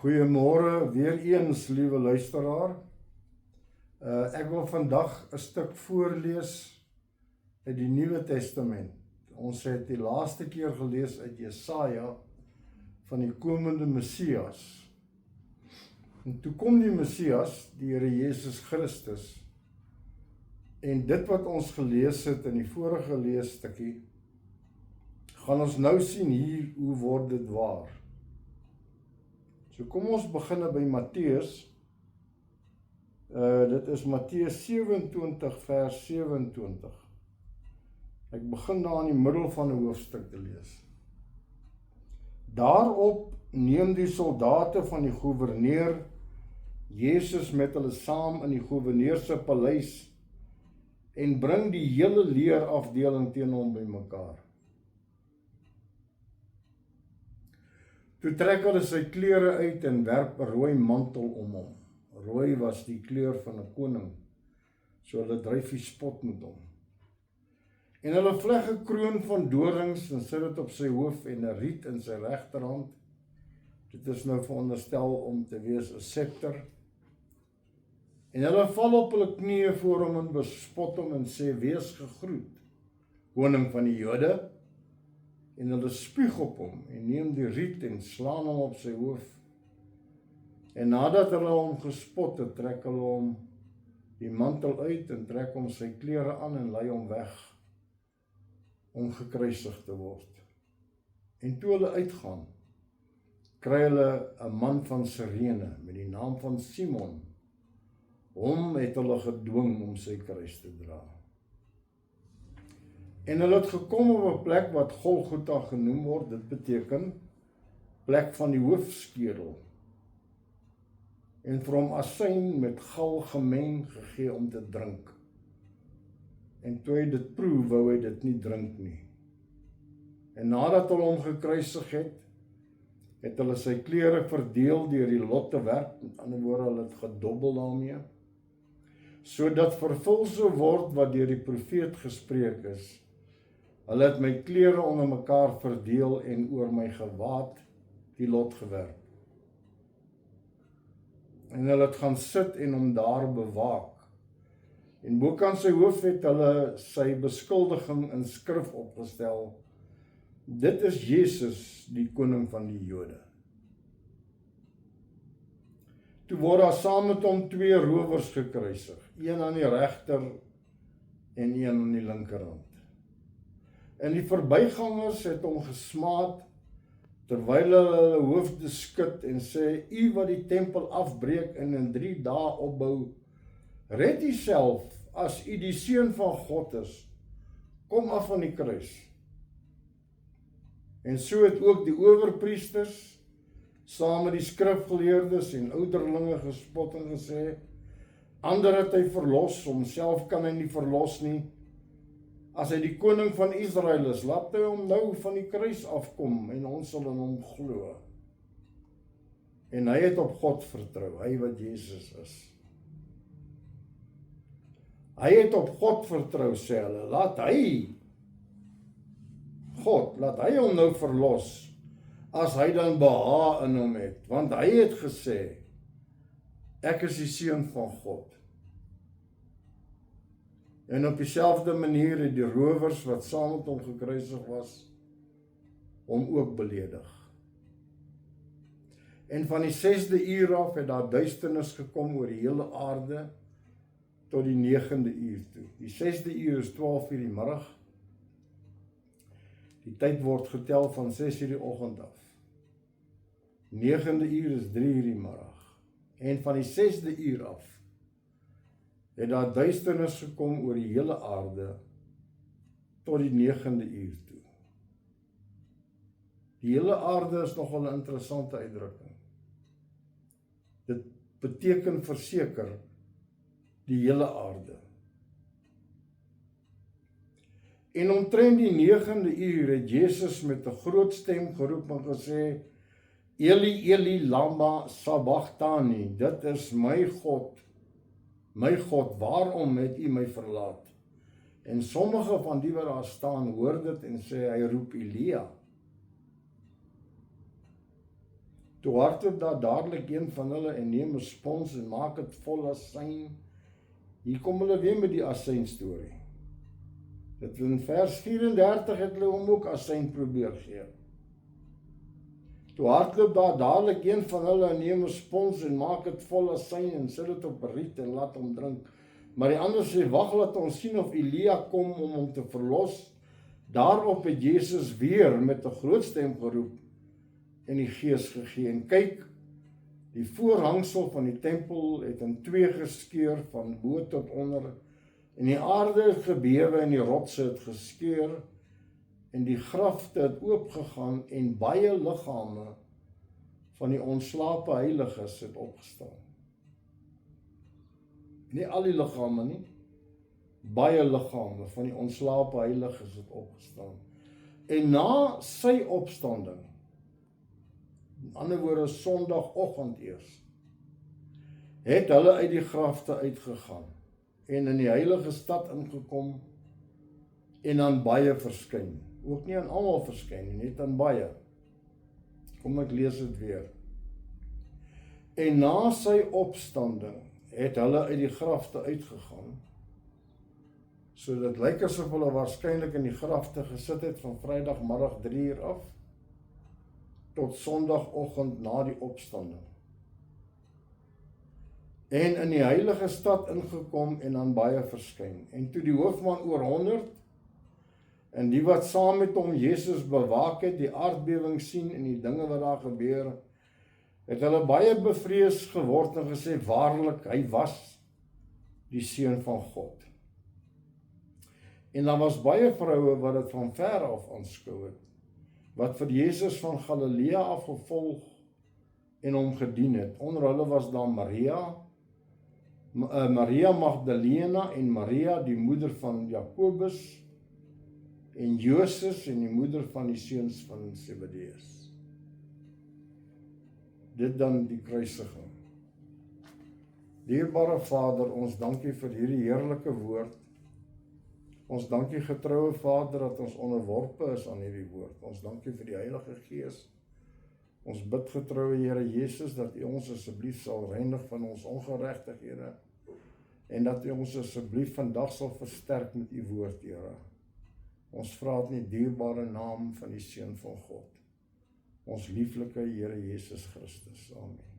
Goeiemôre weer eens, liewe luisteraar. Ek wil vandag 'n stuk voorlees uit die Nuwe Testament. Ons het die laaste keer gelees uit Jesaja van die komende Messias. En toe kom die Messias, die Here Jesus Christus. En dit wat ons gelees het in die vorige leesstukkie, gaan ons nou sien hier hoe word dit waar. So kom ons begin by Matteus. Dit is Matteus 27 vers 27. Ek begin daar in die middel van 'n hoofstuk te lees. Daarop neem die soldate van die goewerneur Jesus met hulle saam in die goewerneur se paleis en bring die hele leerafdeling teen hom bymekaar. Toe trek hulle sy klere uit en werp 'n rooi mantel om hom. Rooi was die kleur van 'n koning, so hulle dryf die spot met hom. En hulle vleg 'n kroon van dorings en sit dit op sy hoof en 'n riet in sy regterhand. Dit is nou veronderstel om te wees 'n scepter. En hulle val op hulle knieë voor hom en bespot hom en sê: "Wees gegroet, koning van die Jode." En hulle spuug op hom en neem die riet en slaan hom op sy hoof. En nadat hulle hom gespot het, trek hulle hom die mantel uit en trek hom sy klere aan en lei hom weg om gekruisig te word. En toe hulle uitgaan, kry hulle 'n man van Sirene met die naam van Simon. Hom het hulle gedwing om sy kruis te dra. En hulle het gekom op 'n plek wat Golgotha genoem word. Dit beteken plek van die hoofskedel. En vir hom asyn met gal gemeng gegee om te drink. En toe hy dit proe, wou hy dit nie drink nie. En nadat hulle hom gekruisig het, het hulle sy klere verdeel deur die lot te werk. Met ander woorde, hulle het gedobbel daarmee, sodat vervul sou word wat deur die profeet gespreek is. Hulle het my klere onder mekaar verdeel en oor my gewaad die lot gewerp. En hulle het gaan sit en hom daar bewaak. En bokant sy hoof het hulle sy beskuldiging in skrif opgestel: "Dit is Jesus, die koning van die Jode." Toe word daar saam met hom 2 rowers gekruisig, een aan die regter en een aan die linkerhand. En die verbygangers het hom gesmaad terwyl hulle hulle hoofde skud en sê: "U wat die tempel afbreek en in 3 dae opbou, red u self as u die seun van God is. Kom af van die kruis." En so het ook die owerpriesters saam met die skrifgeleerdes en ouderlinge gespot en gesê: "Ander het hy verlos, homself kan hy nie verlos nie. As hy die koning van Israel is, laat hy hom nou van die kruis afkom en ons sal in hom glo." En hy het op God vertrou, hy wat Jesus is. Hy het op God vertrou, sê hulle, laat hy hom nou verlos, as hy dan behaag in hom het, want hy het gesê: "Ek is die seun van God." En op dieselfde manier het die rowers wat saam met hom gekruisig was, hom ook beledig. En van die 6de uur af het daar duisternis gekom oor die hele aarde tot die 9de uur toe. Die 6de uur is 12 uur die middag. Die tyd word getel van 6 uur die oggend af. 9de uur is 3 uur die middag. En van die 6de uur af het daar duisternis gekom oor die hele aarde tot die 9de uur toe. Die hele aarde is nogal 'n interessante uitdrukking. Dit beteken verseker die hele aarde. En omtrent die 9de uur het Jesus met 'n groot stem geroep en gesê: "Eli, Eli, lama sabachthani." Dit is my God, waarom het u my verlaat? En sommige van die wat daar staan hoor dit en sê hy roep Elia. Toe hardloop daar dadelik een van hulle en neem 'n spons en maak dit vol asyn. Hier kom hulle weer met die asyn storie. Dit in vers 34 het hulle hom ook asyn probeer gee. Toe hardloop daar dadelik een van hulle en neem 'n spons en maak dit vol asyn en sit dit op 'n riet en laat hom drink. Maar die ander sê, wag, laat ons sien of Elia kom om hom te verlos. Daarop het Jesus weer met 'n groot stem geroep en die Gees gegee. En kyk, die voorhangsel van die tempel het in twee geskeur van bo tot onder, en die aarde het gebewe en die rotse het geskeur, en die grafte het oopgegaan en baie liggame van die ontslape heiliges het opgestaan. Nie al die liggame nie, baie liggame van die ontslape heiliges het opgestaan. En na sy opstanding, in ander woorde Sondagoggend eers, het hulle uit die grafte uitgegaan en in die heilige stad ingekom en aan baie verskyn. Ook nie aan almal verskyn nie, net aan baie. Kom ek lees dit weer. En na sy opstanding het hulle uit die grafte uitgegaan, so dit lyk asof hulle waarskynlik in die grafte gesit het van Vrydagmiddag 3:00 af, tot Sondagoggend na die opstanding. En in die heilige stad ingekom en aan baie verskyn. En toe die hoofman oor 100, en die wat saam met hom Jesus bewaak het, die aardbewing sien en die dinge wat daar gebeur, het hulle baie bevrees geword en gesê, waarlik, hy was die Seun van God. En daar was baie vroue wat dit van ver af aanskou het, wat vir Jesus van Galilea af gevolg en hom gedien het. Onder hulle was daar Maria Magdalena en Maria, die moeder van Jakobus, en Joses en die moeder van die seuns van Zebedeus. Dit dan die kruisiging. Dierbare Vader, ons dankie vir hierdie heerlike woord. Ons dankie getroue Vader dat ons onderworpe is aan hierdie woord. Ons dankie vir die Heilige Gees. Ons bid getroue Here Jesus dat U ons asseblief sal reinig van ons ongeregtighede en dat U ons asseblief vandag sal versterk met U woord, Here. Ons vra dit in die dierbare naam van die Seun van God, ons lieflike Here Jesus Christus. Amen.